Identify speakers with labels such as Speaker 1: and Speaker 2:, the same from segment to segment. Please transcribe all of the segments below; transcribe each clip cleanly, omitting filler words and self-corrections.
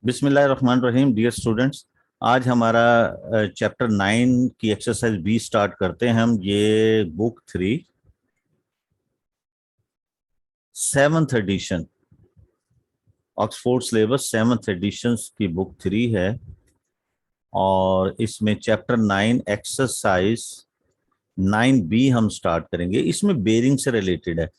Speaker 1: बिस्मिल्लाहिर्रहमानिर्रहीम। Dear students, आज हमारा चैप्टर 9 की एक्सरसाइज बी स्टार्ट करते हैं हम। ये book 3 seventh addition, Oxford syllabus seventh addition की बुक 3 है। और इसमें चैप्टर 9 एक्सरसाइज 9 बी हम स्टार्ट करेंगे। इसमें बेरिंग से रिलेटेड है,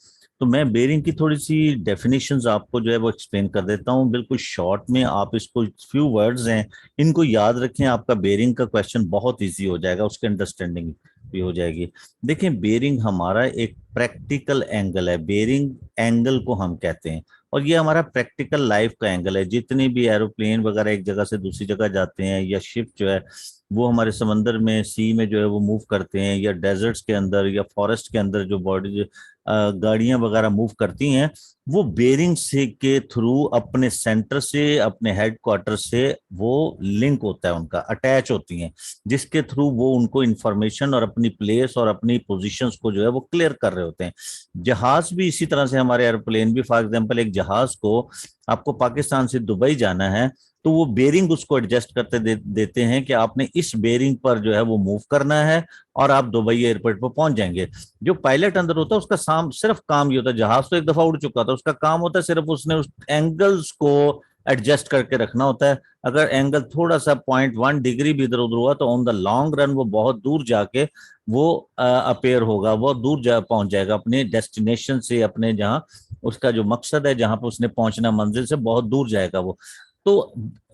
Speaker 1: तो मैं बेरिंग की थोड़ी सी डेफिनेशंस आपको जो है वो एक्सप्लेन कर देता हूँ बिल्कुल शॉर्ट में। आप इसको, फ्यू वर्ड्स हैं, इनको याद रखें, आपका बेरिंग का क्वेश्चन बहुत इजी हो जाएगा, उसकी अंडरस्टैंडिंग भी हो जाएगी। देखें, बेरिंग हमारा एक प्रैक्टिकल एंगल है। बेरिंग एंगल को हम कहते हैं, और ये हमारा प्रैक्टिकल लाइफ का एंगल है। जितने भी एरोप्लेन वगैरह एक जगह से दूसरी जगह जाते हैं, या शिप जो है वो हमारे समंदर में, सी में जो है वो मूव करते हैं, या डेजर्ट्स के अंदर या फॉरेस्ट के अंदर जो बॉडी गाड़ियां वगैरह मूव करती हैं, वो बेरिंग से के थ्रू अपने सेंटर से, अपने हेड क्वार्टर से वो लिंक होता है, उनका अटैच होती हैं, जिसके थ्रू वो उनको इंफॉर्मेशन और अपनी प्लेस और अपनी पोजीशंस को जो है वो क्लियर कर रहे होते हैं। जहाज भी इसी तरह से, हमारे एरोप्लेन भी, फॉर एग्जांपल एक जहाज को आपको पाकिस्तान से दुबई जाना है, तो वो बेरिंग उसको एडजस्ट करते देते हैं कि आपने इस बेरिंग पर जो है वो मूव करना है, और आप दुबई एयरपोर्ट पर पहुंच जाएंगे। जो पायलट अंदर होता है उसका सिर्फ काम ये होता है, जहाज तो एक दफा उड़ चुका था, उसका काम होता है सिर्फ उसने उस एंगल्स को एडजस्ट करके रखना होता है। अगर एंगल थोड़ा सा 0.1 डिग्री भी इधर उधर हुआ तो ऑन द लॉन्ग रन वो बहुत दूर जाके वो अपेयर होगा, वो दूर जा पहुंच जाएगा अपने डेस्टिनेशन से, अपने जहाँ उसका जो मकसद है, जहां पर उसने पहुंचना, मंजिल से बहुत दूर जाएगा वो। तो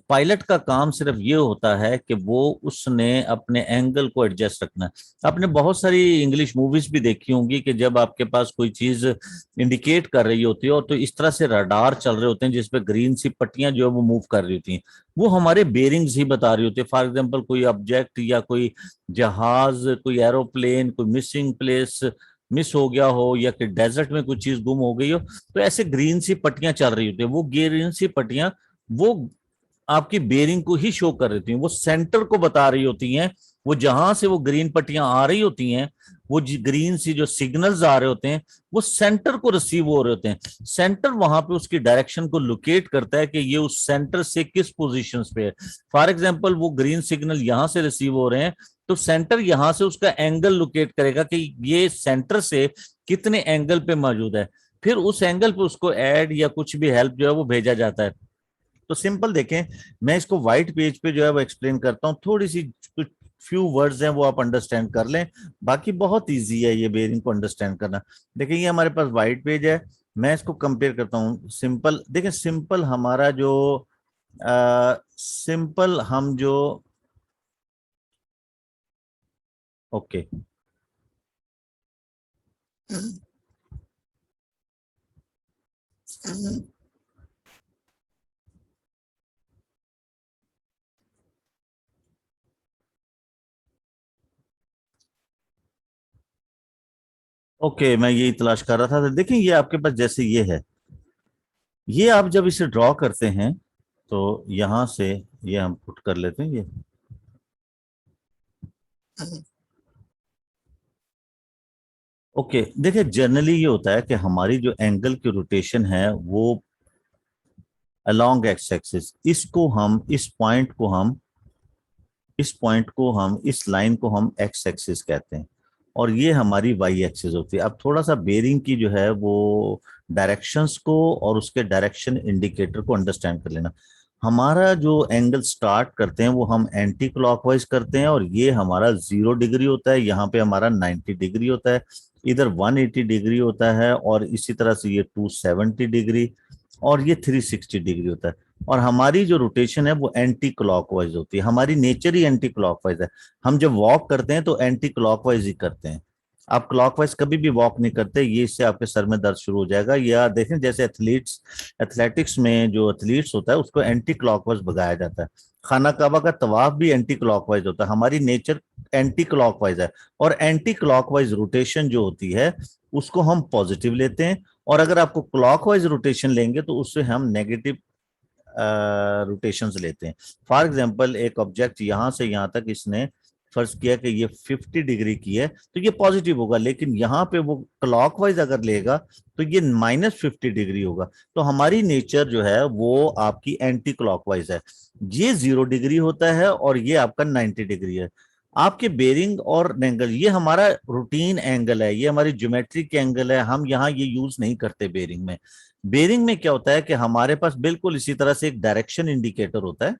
Speaker 1: पायलट का काम सिर्फ ये होता है कि वो उसने अपने एंगल को एडजस्ट रखना है। आपने बहुत सारी इंग्लिश मूवीज भी देखी होंगी कि जब आपके पास कोई चीज इंडिकेट कर रही होती है, और तो इस तरह से रडार चल रहे होते हैं जिसपे ग्रीन सी पट्टियां जो है वो मूव कर रही होती हैं, वो हमारे बेरिंग्स ही बता रही होती है। फॉर एग्जाम्पल कोई ऑब्जेक्ट या कोई जहाज, कोई एरोप्लेन, कोई मिसिंग प्लेस मिस हो गया हो, या कि डेजर्ट में कोई चीज गुम हो गई हो, तो ऐसे ग्रीन सी पट्टियां चल रही होती है। वो ग्रीन सी पट्टियां वो आपकी बेरिंग को ही शो कर रही थी, वो सेंटर को बता रही होती हैं। वो जहां से वो ग्रीन पट्टियां आ रही होती हैं, वो ग्रीन सी जो सिग्नल्स आ रहे होते हैं, वो सेंटर को रिसीव हो रहे होते हैं। सेंटर वहां पे उसकी डायरेक्शन को लोकेट करता है कि ये उस सेंटर से किस पोजीशन पे है। फॉर एग्जाम्पल वो ग्रीन सिग्नल यहां से रिसीव हो रहे हैं, तो सेंटर यहां से उसका एंगल लोकेट करेगा कि ये सेंटर से कितने एंगल पे मौजूद है। फिर उस एंगल पे उसको ऐड या कुछ भी हेल्प जो है वो भेजा जाता है। तो सिंपल देखें, मैं इसको व्हाइट पेज पे जो है वो एक्सप्लेन करता हूँ, थोड़ी सी कुछ फ्यू वर्ड्स हैं वो आप अंडरस्टैंड कर लें, बाकी बहुत इजी है ये बेरिंग को अंडरस्टैंड करना। देखिए, ये हमारे पास व्हाइट पेज है, मैं इसको कंपेयर करता हूँ। सिंपल देखें, सिंपल हमारा जो सिंपल हम जो ओके ओके, मैं यही तलाश कर रहा था। तो देखिए, ये आपके पास जैसे ये है, ये आप जब इसे ड्रॉ करते हैं तो यहां से ये हम पुट कर लेते हैं ये। ओके, देखिए, जनरली ये होता है कि हमारी जो एंगल की रोटेशन है वो अलोंग एक्स एक्सिस, इसको हम, इस इस लाइन को हम एक्स एक्सिस कहते हैं, और ये हमारी वाई एक्सिस होती है। अब थोड़ा सा बेरिंग की जो है वो डायरेक्शंस को और उसके डायरेक्शन इंडिकेटर को अंडरस्टैंड कर लेना। हमारा जो एंगल स्टार्ट करते हैं वो हम एंटी क्लॉकवाइज करते हैं, और ये हमारा 0 डिग्री होता है, यहाँ पे हमारा 90 डिग्री होता है, इधर 180 डिग्री होता है, और इसी तरह से ये 270 डिग्री, और ये 360 डिग्री होता है। और हमारी जो रोटेशन है वो एंटी क्लॉकवाइज होती है, हमारी नेचर ही एंटी क्लॉकवाइज है। हम जब वॉक करते हैं तो एंटी क्लॉकवाइज ही करते हैं। आप क्लॉकवाइज कभी भी वॉक नहीं करते, ये इससे आपके सर में दर्द शुरू हो जाएगा। या देखें, जैसे एथलेटिक्स में जो एथलीट्स होता है उसको एंटी क्लॉकवाइज भगाया जाता है। खाना काबा का तवाफ भी एंटी क्लॉकवाइज होता है, हमारी नेचर एंटी क्लॉकवाइज है। और एंटी क्लॉकवाइज रोटेशन जो होती है उसको हम पॉजिटिव लेते हैं, और अगर आपको क्लॉकवाइज रोटेशन लेंगे तो उससे हम नेगेटिव रोटेशंस लेते हैं। फॉर एग्जांपल, एक ऑब्जेक्ट यहां से यहां तक इसने फर्ज किया कि ये 50 डिग्री की है तो ये पॉजिटिव होगा, लेकिन यहाँ पे वो क्लॉकवाइज अगर लेगा तो ये -50 डिग्री होगा। तो हमारी नेचर जो है वो आपकी एंटी क्लॉकवाइज है। ये 0 डिग्री होता है और ये आपका 90 डिग्री है। आपके बेरिंग और एंगल, ये हमारा रूटीन एंगल है, ये हमारी ज्योमेट्रिक एंगल है, हम यहाँ ये यूज नहीं करते बेरिंग में। बेरिंग में क्या होता है कि हमारे पास बिल्कुल इसी तरह से एक डायरेक्शन इंडिकेटर होता है,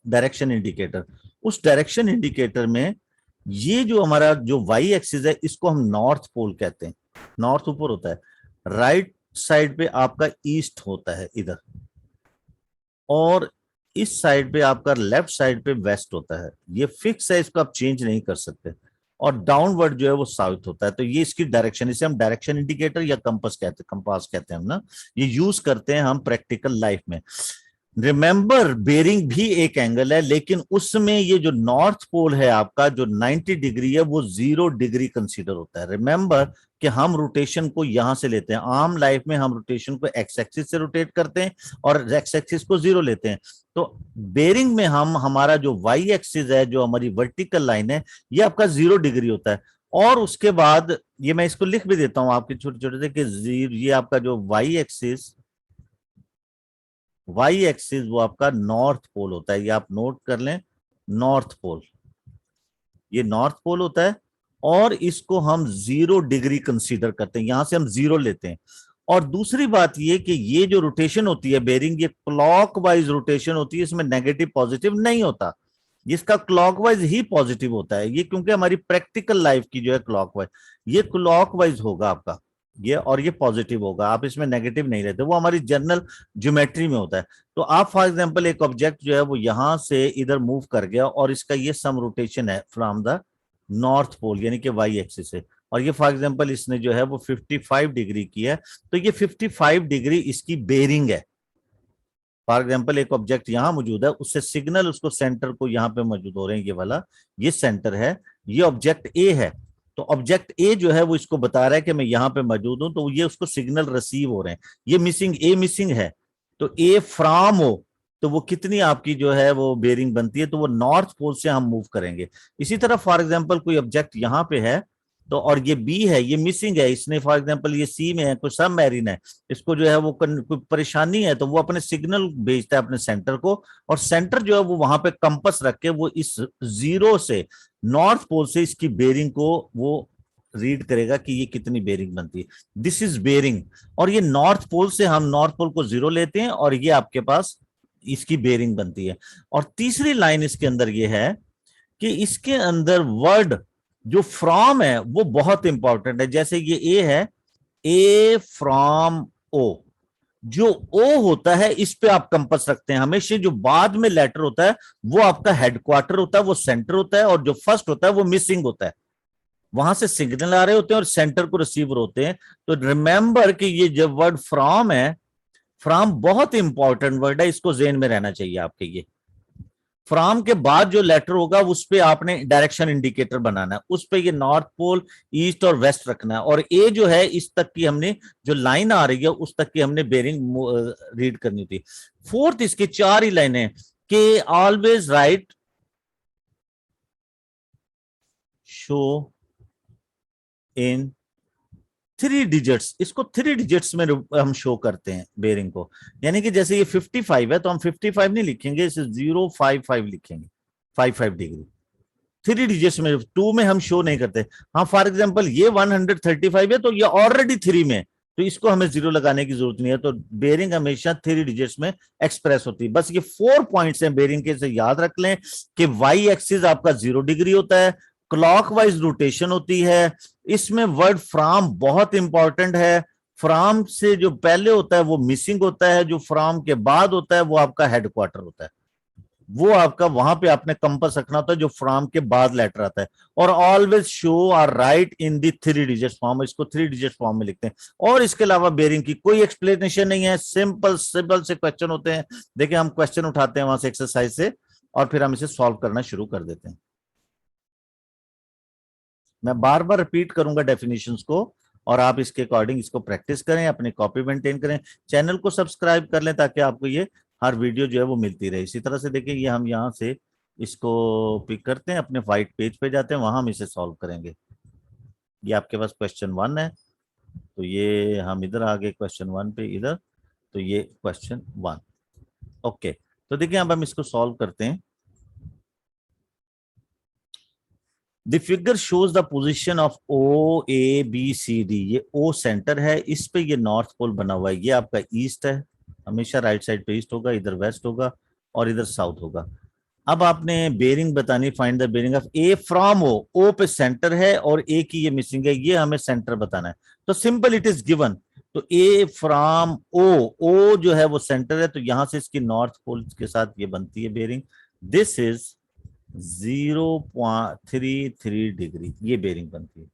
Speaker 1: डायरेक्शन इंडिकेटर। उस डायरेक्शन इंडिकेटर में ये जो हमारा जो वाई एक्सिस है इसको हम नॉर्थ पोल कहते हैं। नॉर्थ ऊपर होता है, राइट साइड पे आपका ईस्ट होता है इधर, और इस साइड पे आपका लेफ्ट साइड पे वेस्ट होता है। ये फिक्स है, इसको आप चेंज नहीं कर सकते। और डाउनवर्ड जो है वो साउथ होता है। तो ये इसकी डायरेक्शन, इसे हम डायरेक्शन इंडिकेटर या कंपास कहते हैं हम ना, ये यूज करते हैं हम प्रैक्टिकल लाइफ में। रिमेंबर बेरिंग भी एक एंगल है, लेकिन उसमें ये जो नॉर्थ पोल है आपका जो 90 डिग्री है वो 0 डिग्री कंसीडर होता है। रिमेंबर कि हम रोटेशन को यहां से लेते हैं, आम लाइफ में हम रोटेशन को एक्स एक्सिस से रोटेट करते हैं और एक्स एक्सिस को 0 लेते हैं। तो बेरिंग में हम हमारा जो वाई एक्सिस है, जो हमारी वर्टिकल लाइन है, ये आपका 0 डिग्री होता है। और उसके बाद ये मैं इसको लिख भी देता हूं आपके छोटे छोटे से कि ये आपका जो वाई एक्सिस वो आपका नॉर्थ पोल होता है। ये आप नोट कर लें, नॉर्थ पोल, ये नॉर्थ पोल होता है। और इसको हम 0 डिग्री कंसीडर करते हैं, यहां से हम 0 लेते हैं। और दूसरी बात ये कि ये जो रोटेशन होती है बेरिंग, ये क्लॉकवाइज रोटेशन होती है, इसमें नेगेटिव पॉजिटिव नहीं होता, जिसका क्लॉकवाइज ही पॉजिटिव होता है। ये क्योंकि हमारी प्रैक्टिकल लाइफ की जो है क्लॉकवाइज, ये क्लॉकवाइज होगा आपका ये, और ये पॉजिटिव होगा, आप इसमें नेगेटिव नहीं रहते, वो हमारी जनरल ज्योमेट्री में होता है। तो आप फॉर एग्जांपल एक ऑब्जेक्ट जो है वो यहां से इधर मूव कर गया और इसका ये सम रोटेशन है फ्रॉम द नॉर्थ पोल यानी कि वाई एक्सिस से, और ये फॉर एग्जांपल इसने जो है वो 55 डिग्री की है, तो ये 55 डिग्री इसकी बेरिंग है। फॉर एग्जाम्पल एक ऑब्जेक्ट यहां मौजूद है, उससे सिग्नल उसको सेंटर को यहां पे मौजूद हो रहे हैं, ये वाला ये सेंटर है, ये ऑब्जेक्ट ए है। तो ऑब्जेक्ट ए जो है वो इसको बता रहा है कि मैं यहां पे मौजूद हूं, तो ये उसको सिग्नल रिसीव हो रहे हैं। ये मिसिंग, ए मिसिंग है, तो ए फ्रॉम हो तो वो कितनी आपकी जो है वो बेरिंग बनती है, तो वो नॉर्थ पोल से हम मूव करेंगे। इसी तरह फॉर एग्जाम्पल कोई ऑब्जेक्ट यहां पे है, तो और ये बी है, ये मिसिंग है, इसने फॉर एग्जांपल ये सी में है, कोई सब मैरिन है, इसको जो है वो कोई परेशानी है, तो वो अपने सिग्नल भेजता है अपने सेंटर को, और सेंटर जो है वो वहां पे कंपस रख के वो इस 0 से नॉर्थ पोल से इसकी बेरिंग को वो रीड करेगा कि ये कितनी बेरिंग बनती है। This is bearing. और ये नॉर्थ पोल से हम नॉर्थ पोल को 0 लेते हैं और ये आपके पास इसकी बेरिंग बनती है। और तीसरी लाइन इसके अंदर ये है कि इसके अंदर वर्ड जो फ्रॉम है वो बहुत इंपॉर्टेंट है। जैसे ये ए है, ए फ्रॉम ओ, जो ओ होता है इस पे आप कंपस रखते हैं हमेशा। जो बाद में लेटर होता है वो आपका हेडक्वार्टर होता है, वो सेंटर होता है, और जो फर्स्ट होता है वो मिसिंग होता है। वहां से सिग्नल आ रहे होते हैं और सेंटर को रिसीवर होते हैं। तो रिमेंबर कि ये जब वर्ड फ्रॉम है, फ्रॉम बहुत इंपॉर्टेंट वर्ड है, इसको जेन में रहना चाहिए आपके। ये फ्रॉम के बाद जो लेटर होगा उस पे आपने डायरेक्शन इंडिकेटर बनाना है, उस पे ये नॉर्थ पोल, ईस्ट और वेस्ट रखना है। और ए जो है इस तक की हमने जो लाइन आ रही है उस तक की हमने बेरिंग रीड करनी थी। फोर्थ, इसकी 4 ही लाइनें कि always right show in 3 digits. इसको 3 डिजिट्स में हम शो करते हैं बेरिंग को। यानी कि जैसे ये 55 है तो हम 55 नहीं लिखेंगे, इसे 055 लिखेंगे, 55 डिग्री। 3 डिजिट्स में, 2 में हम शो नहीं करते। हाँ फॉर एग्जांपल ये 135 है तो ये ऑलरेडी 3 में, तो इसको हमें 0 लगाने की जरूरत नहीं है। तो बेरिंग हमेशा 3 डिजिट्स में एक्सप्रेस होती है। बस ये 4 पॉइंट्स हैं बेरिंग के, से याद रख लें कि वाई एक्सिस आपका 0 डिग्री होता है, क्लॉकवाइज रोटेशन होती है, इसमें वर्ड फ्रॉम बहुत इंपॉर्टेंट है। फ्रॉम से जो पहले होता है वो मिसिंग होता है, जो फ्रॉम के बाद होता है वो आपका हेडक्वार्टर होता है। वो आपका वहां पे आपने कंपास रखना होता है जो फ्रॉम के बाद लेटर आता है। और ऑलवेज शो और राइट इन दी 3 डिजिट फॉर्म, इसको 3 डिजिट फॉर्म में लिखते हैं। और इसके अलावा बेरिंग की कोई एक्सप्लेनेशन नहीं है, सिंपल सिंपल से क्वेश्चन होते हैं। देखिए हम क्वेश्चन उठाते हैं वहां से एक्सरसाइज से, और फिर हम इसे सॉल्व करना शुरू कर देते हैं। मैं बार बार रिपीट करूंगा डेफिनेशंस को, और आप इसके अकॉर्डिंग इसको प्रैक्टिस करें, अपनी कॉपी मेंटेन करें, चैनल को सब्सक्राइब कर लें ताकि आपको ये हर वीडियो जो है वो मिलती रहे। इसी तरह से देखिए ये हम यहाँ से इसको पिक करते हैं, अपने व्हाइट पेज पे जाते हैं, वहां हम इसे सॉल्व करेंगे। ये आपके पास क्वेश्चन 1 है, तो ये हम इधर आ गए क्वेश्चन 1 पे इधर, तो ये क्वेश्चन 1। ओके, तो देखिए अब हम इसको सॉल्व करते हैं। The figure shows the position of O A B C D. ये ओ सेंटर है, इस पे ये नॉर्थ पोल बना हुआ है, ये आपका ईस्ट है, हमेशा राइट साइड पे ईस्ट होगा, इधर वेस्ट होगा और इधर साउथ होगा। अब आपने बेरिंग बतानी, find the bearing of A from O पे सेंटर है और ए की ये मिसिंग है, ये हमें सेंटर बताना है। तो सिंपल इट इज गिवन, तो ए फ्रॉम ओ, ओ जो है वो सेंटर है, तो यहां से इसकी नॉर्थ पोल के साथ ये बनती है बेरिंग। दिस इज 0.33 डिग्री, ये बेरिंग बनती है।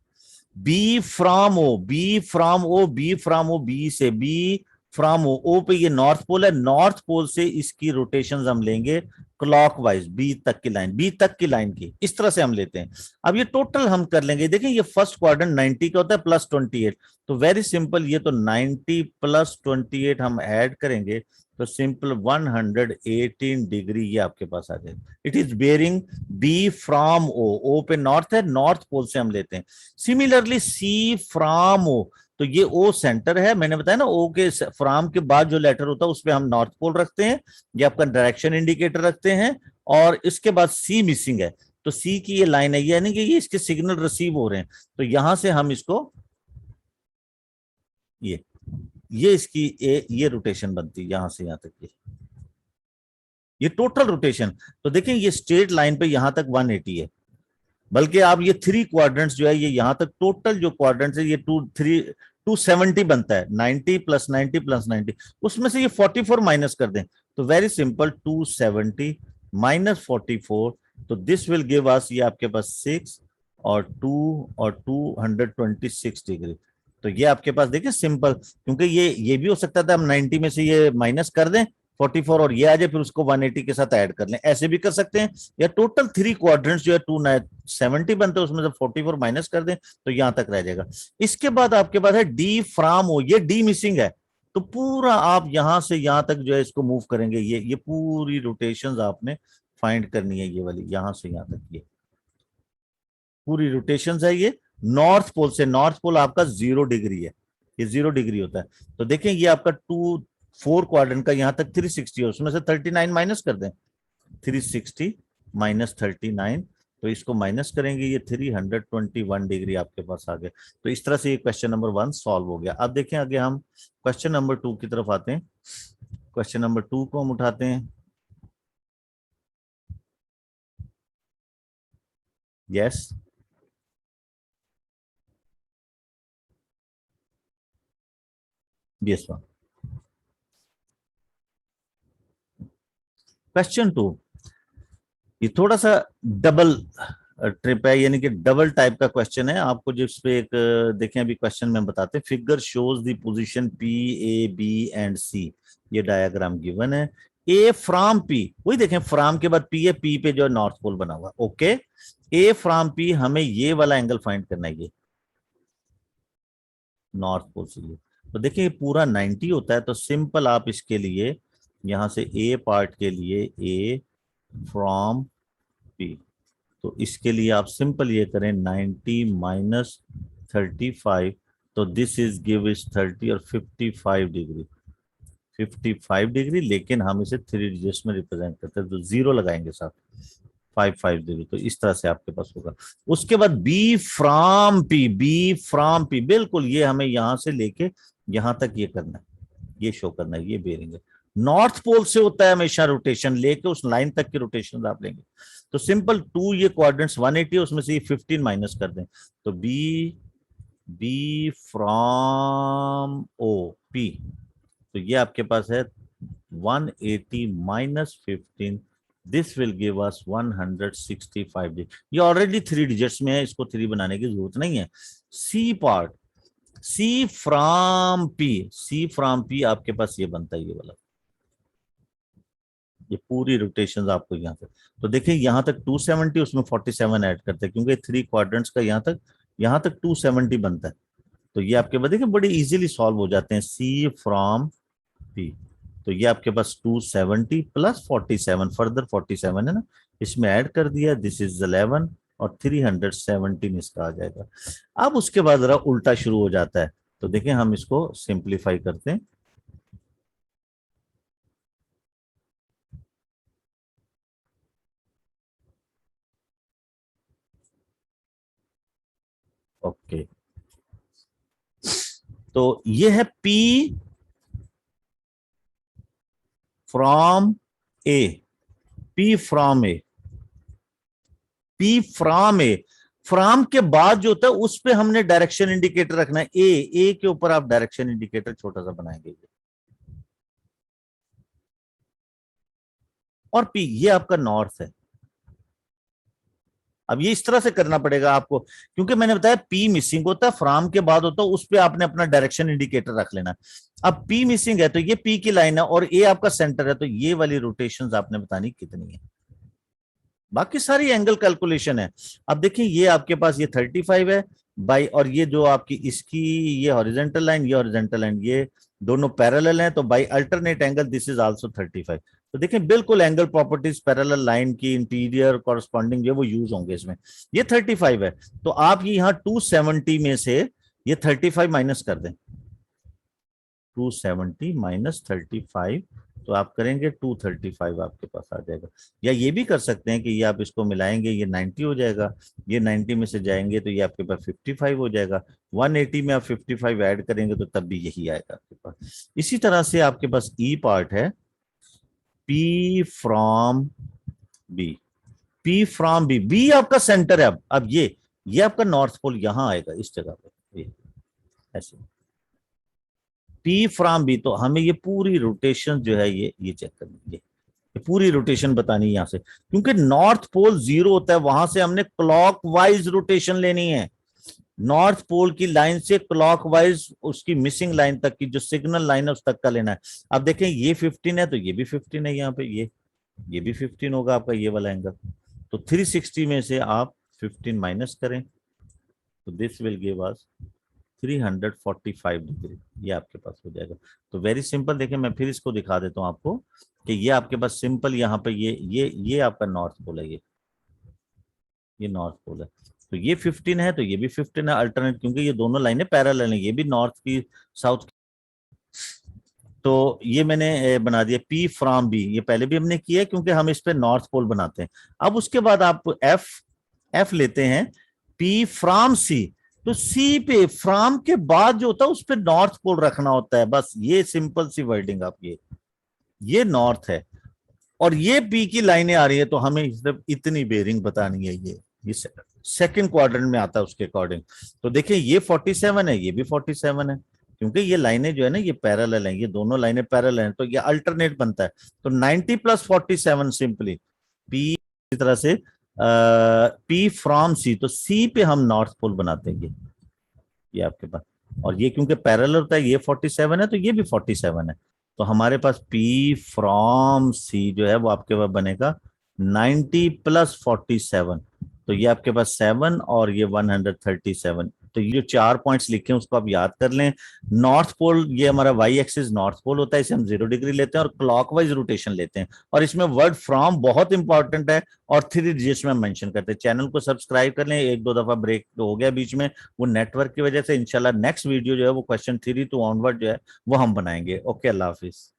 Speaker 1: B from O, B from O, B from O, B से, बी फ्रॉम ओ, ओ पे ये नॉर्थ पोल है, नॉर्थ पोल से इसकी रोटेशंस हम लेंगे क्लॉकवाइज, बी तक की लाइन, बी तक की लाइन की, इस तरह से हम लेते हैं। अब ये टोटल हम कर लेंगे, देखें ये फर्स्ट क्वाड्रेंट 90 का होता है प्लस 28, तो वेरी सिंपल, ये तो 90 प्लस 28 हम ऐड करेंगे तो सिंपल 118 डिग्री ये आपके पास आ जाएगा। It is bearing B from O, O पे नॉर्थ है, नॉर्थ पोल से हम लेते हैं। सिमिलरली सी फ्रॉम ओ, तो ये ओ सेंटर है, मैंने बताया ना ओ के फ्रॉम के बाद जो लेटर होता है उस पे हम नॉर्थ पोल रखते हैं, ये आपका डायरेक्शन इंडिकेटर रखते हैं, और इसके बाद सी मिसिंग है, तो सी की ये लाइन है, यानी कि ये इसके सिग्नल रिसीव हो रहे हैं, तो यहां से हम इसको ये इसकी ये रोटेशन बनती है यहां से यहां तक, ये टोटल रोटेशन। तो देखें ये स्ट्रेट लाइन पे यहां तक 180 है, बल्कि आप ये 3 क्वाड्रेंट्स जो है ये यहां तक टोटल जो क्वाड्रेंट्स है ये 270 बनता है, 90 प्लस 90 प्लस 90, उसमें से ये 44 माइनस कर दें, तो वेरी सिंपल 270 माइनस 44, तो दिस विल गिव अस, ये आपके पास 6 और 2 और 226 डिग्री। तो ये आपके पास देखिए सिंपल, क्योंकि ये भी हो सकता था हम 90 में से ये माइनस कर दें 44 और ये आ जाए, फिर उसको 180 के साथ ऐड कर लें, ऐसे भी कर सकते हैं, या टोटल 3 क्वाड्रेंट्स जो है 270 बनते हैं, उसमें से 44 माइनस कर दें तो यहां तक रह जाएगा। इसके बाद आपके पास है डी फ्रॉम ओ, ये डी मिसिंग है, तो पूरा आप यहां से यहां तक जो है इसको मूव करेंगे, ये पूरी रोटेशन आपने फाइंड करनी है, ये वाली यहां से यहां तक, ये पूरी रोटेशन है। ये नॉर्थ पोल से, नॉर्थ पोल आपका 0 डिग्री है, ये 0 डिग्री होता है, तो देखें ये आपका 4 क्वाड्रेंट का यहां तक 360 है, उसमें से 39 माइनस कर दें, 360 माइनस 39, तो इसको माइनस करेंगे, ये 321 डिग्री आपके पास आ गया। तो इस तरह से ये क्वेश्चन नंबर 1 सॉल्व हो गया। अब देखें आगे हम क्वेश्चन नंबर 2 की तरफ आते हैं। क्वेश्चन नंबर 2 को हम उठाते हैं। Yes, yes ma'am. क्वेश्चन 2, ये थोड़ा सा डबल ट्रिप है, यानी कि डबल टाइप का क्वेश्चन है आपको, जिस पे एक देखें अभी क्वेश्चन में बताते हैं, figure shows the position P A B and C, ये डायग्राम गिवन है। ए फ्रॉम पी, वही देखें फ्रॉम के बाद पी है, पी पे जो नॉर्थ पोल बना हुआ, ओके, ए फ्रॉम पी, हमें ये वाला एंगल फाइंड करना है, ये नॉर्थ पोल से ये, तो देखिए ये पूरा 90 होता है, तो सिंपल आप इसके लिए यहां से ए पार्ट के लिए ए फ्रॉम पी, तो इसके लिए आप सिंपल ये करें 90 माइनस 35, तो दिस इज गिव इज 30 और 55 डिग्री, 55 डिग्री, लेकिन हम इसे 3 डिजिट्स में रिप्रेजेंट करते हैं, तो 0 लगाएंगे साथ, 55 डिग्री, तो इस तरह से आपके पास होगा। उसके बाद B from P, B from P, बिल्कुल ये हमें यहां से लेके यहां तक ये करना है, ये शो करना है, ये बेरिंग है। नॉर्थ पोल से होता है हमेशा रोटेशन, लेके उस लाइन तक की रोटेशन आप लेंगे, तो सिंपल 2 ये क्वाड्रेंट्स 180 है, उसमें से ये 15 माइनस कर दें, तो B, B from O P, तो ये आपके पास है 180 minus 15, this will give us 165 digit, ये ऑलरेडी 3 डिजिट्स में है, इसको 3 बनाने की जरूरत नहीं है। C part, C from P, C from P आपके पास ये बनता है, ये वाला, ये पूरी रोटेशन आपको यहाँ तक, तो देखिए यहाँ तक 270, उसमें 47 ऐड करते हैं, क्योंकि 3 क्वाड्रेंट्स का यहाँ तक 270 बनता है, तो ये आपके पास देखिए बड़े इजीली सॉल्व हो जाते हैं, सी फ्रॉम पी, तो ये आपके पास 270 प्लस 47, फर्दर 47 है ना, इसमें ऐड कर दिया, दिस इज 11 और 317 इसका आ जाएगा। अब उसके बाद जरा उल्टा शुरू हो जाता है, तो देखें हम इसको सिंप्लीफाई करते हैं। ओके, तो ये है P from A, P from A, P from A. From के बाद जो होता है उस पे हमने डायरेक्शन इंडिकेटर रखना है, ए के ऊपर आप डायरेक्शन इंडिकेटर छोटा सा बनाएंगे। और P ये आपका नॉर्थ है। अब ये इस तरह से करना पड़ेगा आपको, क्योंकि मैंने बताया P मिसिंग होता है, फ्रॉम के बाद होता है, उस पे आपने अपना डायरेक्शन इंडिकेटर रख लेना। अब P मिसिंग है तो ये P की लाइन है और ए आपका सेंटर है, तो ये वाली रोटेशंस आपने बतानी कितनी है। बाकी सारी एंगल कैलकुलेशन है। अब देखिए ये आपके पास ये 35 है बाई, और ये जो आपकी इसकी ये हॉरिजेंटल लाइन, ये हॉरिजेंटल लाइन, ये दोनों पैरेलल हैं, तो by alternate angle this is also 35। तो देखिए बिल्कुल एंगल प्रॉपर्टीज पैरेलल लाइन की इंटीरियर कॉरस्पॉन्डिंग जो वो यूज होंगे इसमें। ये 35 है, तो आप ये यहाँ 270 में से ये 35 माइनस कर दें, 270 माइनस 35, तो आप करेंगे 235 आपके पास आ जाएगा। या ये भी कर सकते हैं कि ये आप इसको मिलाएंगे, ये 90 हो जाएगा, ये 90 में से जाएंगे तो ये आपके पास 55 हो जाएगा। 180 में आप 55 ऐड करेंगे तो तब भी यही आएगा आपके पास। इसी तरह से आपके पास ई पार्ट है, P from B, P from B, B आपका सेंटर है। अब ये आपका नॉर्थ पोल यहां आएगा इस जगह पे, ये ऐसे P फ्रॉम बी। तो हमें ये पूरी रोटेशन जो है ये चेक करनी है, ये पूरी रोटेशन बतानी है यहाँ से, क्योंकि नॉर्थ पोल 0 होता है, वहां से हमने क्लॉकवाइज रोटेशन लेनी है। नॉर्थ पोल की लाइन से क्लॉकवाइज उसकी मिसिंग लाइन तक की जो सिग्नल लाइन है उस तक का लेना है। अब देखें ये 15 है तो ये भी 15 है, यहाँ पे ये भी 15 होगा आपका ये वाला एंगल। तो 360 में से आप 15 माइनस करें तो this will give us 345 degree, ये आपके पास हो जाएगा। तो वेरी सिंपल, देखिए मैं फिर इसको दिखा देता हूँ आपको कि ये आपके पास सिंपल यहाँ पे ये आपका नॉर्थ पोल है, ये नॉर्थ पोल है। तो ये 15 है तो ये भी 15 है अल्टरनेट, क्योंकि ये दोनों लाइनें पैरेलल हैं, ये भी नॉर्थ की साउथ की। तो ये मैंने बना दिया P फ्रॉम बी, ये पहले भी हमने किया है क्योंकि हम इस पे नॉर्थ पोल बनाते हैं। अब उसके बाद आप F लेते हैं, P फ्रॉम सी, तो सी पे फ्रॉम के बाद जो होता है उस पे नॉर्थ पोल रखना होता है। बस ये सिंपल सी वर्डिंग, आप ये नॉर्थ है और ये पी की लाइनें आ रही है, तो हमें सिर्फ इतनी बेरिंग बतानी है। ये सेकंड क्वाड्रेंट में आता है उसके अकॉर्डिंग। तो देखिए ये 47 है, ये भी 47 है, क्योंकि ये लाइनें जो है ना ये पैरेलल हैं, ये दोनों लाइनें पैरेलल हैं, तो ये अल्टरनेट बनता है। तो 90 प्लस 47 सिंपली पी, इस तरह से पी फ्रॉम सी, तो सी पे हम नॉर्थ पोल बनाते हैं ये आपके पास। और ये क्योंकि पैरेलल होता है, ये 47 है तो ये भी 47 है, तो हमारे पास P फ्रॉम सी जो है वो आपके पास बनेगा 90 प्लस 47, तो ये आपके पास 7 और ये 137। तो ये जो 4 पॉइंट्स लिखे हैं उसको आप याद कर लें। नॉर्थ पोल ये हमारा वाई एक्सिस नॉर्थ पोल होता है, इसे हम 0 डिग्री लेते हैं और क्लॉकवाइज रोटेशन लेते हैं, और इसमें वर्ड फ्रॉम बहुत इंपॉर्टेंट है और 3 डिजिट्स में मेंशन करते हैं। चैनल को सब्सक्राइब कर लें, एक दो दफा ब्रेक हो गया बीच में वो नेटवर्क की वजह से। इंशाल्लाह नेक्स्ट वीडियो जो है वो क्वेश्चन 3 टू ऑनवर्ड जो है वो हम बनाएंगे। ओके, अल्लाह हाफिज।